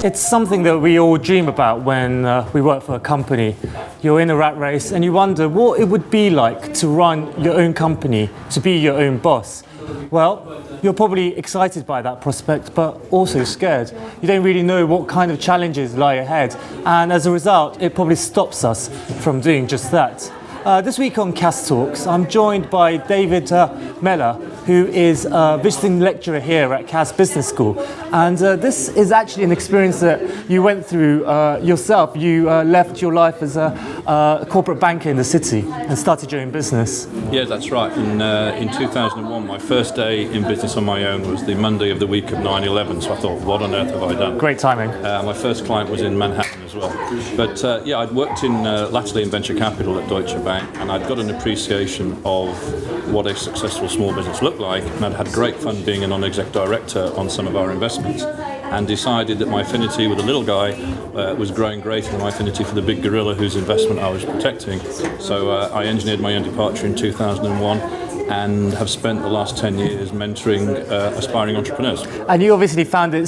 It's something that we all dream about when we work for a company. You're in a rat race and you wonder what it would be like to run your own company, to be your own boss. Well, you're probably excited by that prospect, but also scared. You don't really know what kind of challenges lie ahead, and as a result, it probably stops us from doing just that. This week on CAS Talks, I'm joined by David Mellor, who is a visiting lecturer here at CAS Business School. And this is actually an experience that you went through yourself. You left your life as a corporate banker in the city and started your own business. Yeah, that's right. In 2001, my first day in business on my own was the Monday of the week of 9/11. So I thought, what on earth have I done? Great timing. My first client was in Manhattan as well. But yeah, I'd worked latterly in venture capital at Deutsche Bank, and I'd got an appreciation of what a successful small business looked like, and I'd had great fun being a non-exec director on some of our investments, and decided that my affinity with the little guy was growing greater than my affinity for the big gorilla whose investment I was protecting. So I engineered my own departure in 2001 and have spent the last 10 years mentoring aspiring entrepreneurs. And you obviously found it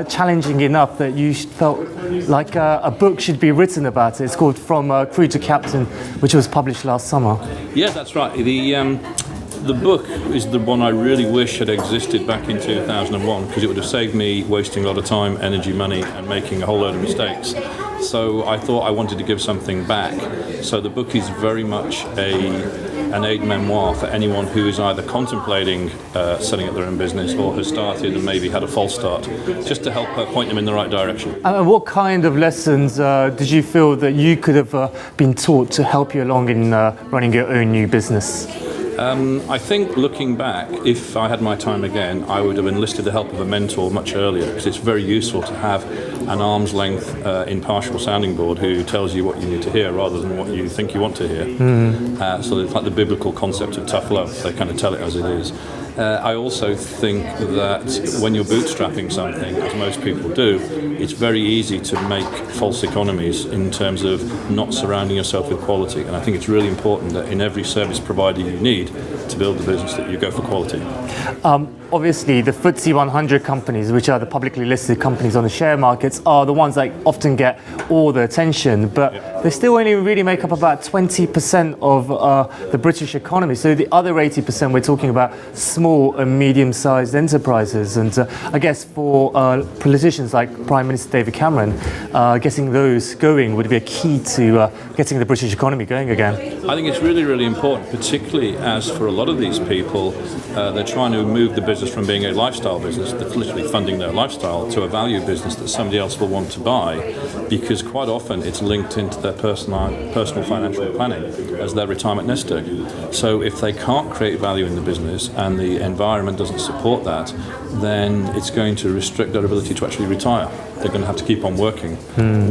challenging enough that you felt like a book should be written about it. It's called From Crew to Captain, which was published last summer. Yeah, that's right. The book is the one I really wish had existed back in 2001, because it would have saved me wasting a lot of time, energy, money, and making a whole load of mistakes. So I thought I wanted to give something back. So the book is very much an aid memoir for anyone who is either contemplating setting up their own business or has started and maybe had a false start, just to help point them in the right direction. And what kind of lessons did you feel that you could have been taught to help you along in running your own new business? I think looking back, if I had my time again, I would have enlisted the help of a mentor much earlier, because it's very useful to have an arm's length impartial sounding board who tells you what you need to hear rather than what you think you want to hear. So it's like the biblical concept of tough love. They kind of tell it as it is. I also think that when you're bootstrapping something, as most people do, it's very easy to make false economies in terms of not surrounding yourself with quality. And I think it's really important that in every service provider you need to build the business, that you go for quality. Obviously, the FTSE 100 companies, which are the publicly listed companies on the share markets, are the ones that often get all the attention, but they still only really make up about 20% of the British economy. So the other 80%, we're talking about small and medium-sized enterprises. And I guess for politicians like Prime Minister David Cameron, getting those going would be a key to getting the British economy going again. I think it's really, really important, particularly as for a lot of these people, they're trying to move the business from being a lifestyle business that's literally funding their lifestyle to a value business that somebody else will want to buy, because quite often it's linked into their personal financial planning as their retirement nest egg. So if they can't create value in the business and the environment doesn't support that, then it's going to restrict their ability to actually retire. They're going to have to keep on working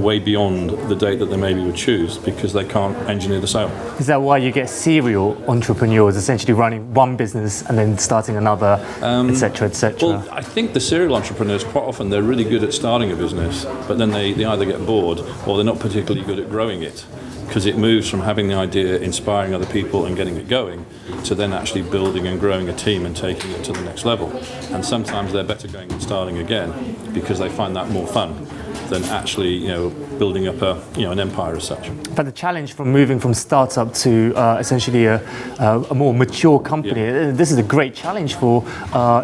way beyond the date that they maybe would choose, because they can't engineer the sale. Is that why you get serial entrepreneurs, essentially running one business and then starting another, etc., etc.? Well, I think the serial entrepreneurs, quite often, they're really good at starting a business, but then they either get bored or they're not particularly good at growing it, because it moves from having the idea, inspiring other people and getting it going, to then actually building and growing a team and taking it to the next level. And sometimes they're better going and starting again, because they find that more fun than actually, building up an empire as such. But the challenge from moving from startup to essentially a more mature company, this is a great challenge for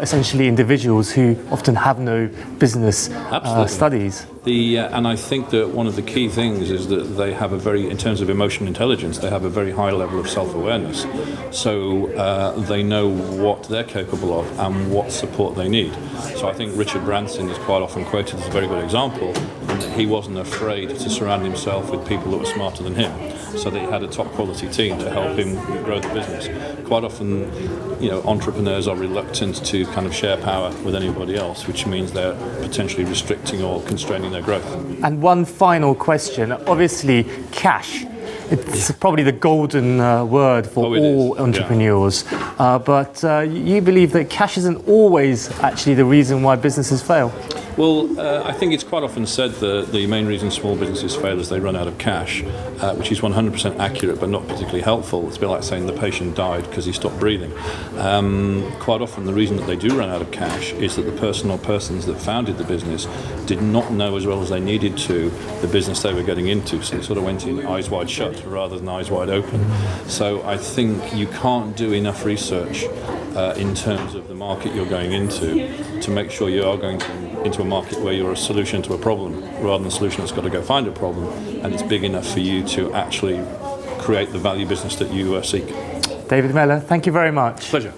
essentially individuals who often have no business studies. And I think that one of the key things is that they have in terms of emotional intelligence, they have a very high level of self-awareness. So they know what they're capable of and what support they need. So I think Richard Branson is quite often quoted as a very good example, in that he wasn't afraid to surround himself with people that were smarter than him, so that he had a top quality team to help him grow the business. Quite often, entrepreneurs are reluctant to kind of share power with anybody else, which means they're potentially restricting or constraining their growth. And one final question, obviously cash. It's probably the golden word for all entrepreneurs, but you believe that cash isn't always actually the reason why businesses fail? Well, I think it's quite often said that the main reason small businesses fail is they run out of cash, which is 100% accurate but not particularly helpful. It's a bit like saying the patient died because he stopped breathing. Quite often the reason that they do run out of cash is that the person or persons that founded the business did not know as well as they needed to the business they were getting into, so they sort of went in eyes wide shut rather than eyes wide open. So I think you can't do enough research in terms of the market you're going into to make sure you are going into a market where you're a solution to a problem rather than a solution that's got to go find a problem and it's big enough for you to actually create the value business that you seek. David Mellor, thank you very much. Pleasure.